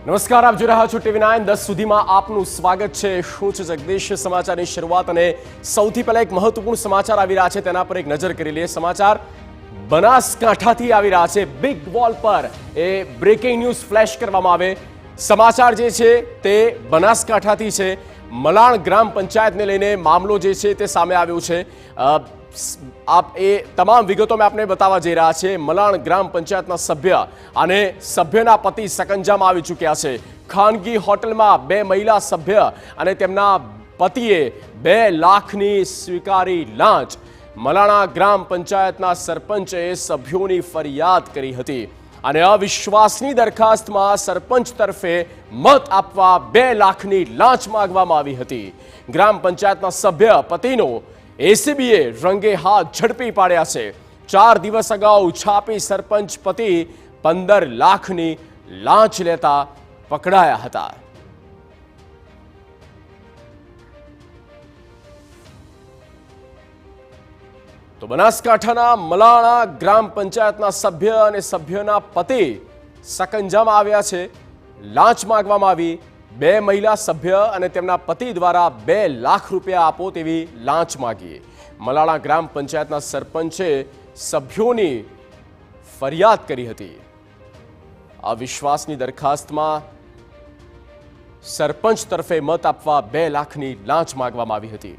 નમસ્કાર, આપ જોઈ રહ્યા છો TV9 10 સુધીમાં આપનું સ્વાગત છે। શું છે જગદીશ? સમાચારની શરૂઆત અને સૌથી પહેલા એક મહત્વપૂર્ણ સમાચાર આવી રહ્યા છે તેના પર એક નજર કરી લઈએ। સમાચાર બનાસકાંઠાથી આવી રહ્યા છે। બિગ વોલ પર એ બ્રેકિંગ ન્યૂઝ ફ્લેશ કરવામાં આવે। સમાચાર જે છે તે બનાસકાંઠાથી છે। મલાણ ગ્રામ પંચાયતને લઈને મામલો જે છે તે સામે આવ્યો છે। આપ એ તમામ વિગતો મેં આપને બતાવવા જઈ રહ્યા છે। મલાણ ગ્રામ પંચાયતના સભ્ય અને સભ્યના પતિ સકંજામાં આવી ચૂક્યા છે। ખાનગી હોટલમાં બે મહિલા સભ્ય અને તેમના પતિએ 2 લાખની સ્વીકારી લાંચ। મલાણા ગ્રામ પંચાયતના સરપંચે સભ્યોની ફરિયાદ કરી હતી અને અવિશ્વાસની દરખાસ્તમાં સરપંચ તરફે મત આપવા 2 લાખની લાંચ માંગવામાં આવી હતી। ગ્રામ પંચાયતના સભ્ય પતિનો એસીબીએ રંગે હાથ ઝડપી પાડ્યા છે। 4 દિવસ અગાઉ છાપી સરપંચ પતિ 15 લાખની લાંચ લેતા પકડાયા હતા। તો બનાસકાંઠાના મલાણા ગ્રામ પંચાયતના સભ્ય અને સભ્યના પતિ સકંજામાં આવ્યા છે। લાંચ માંગવામાં આવી। 2 મહિલા સભ્ય અને તેમના પતિ દ્વારા 2 લાખ રૂપિયા આપો તેવી લાંચ માંગી। મલાણા ગ્રામ પંચાયતના સરપંચે સભ્યોની ફરિયાદ કરી હતી। અવિશ્વાસની દરખાસ્તમાં સરપંચ તરફે મત આપવા 2 લાખની લાંચ માંગવામાં આવી હતી।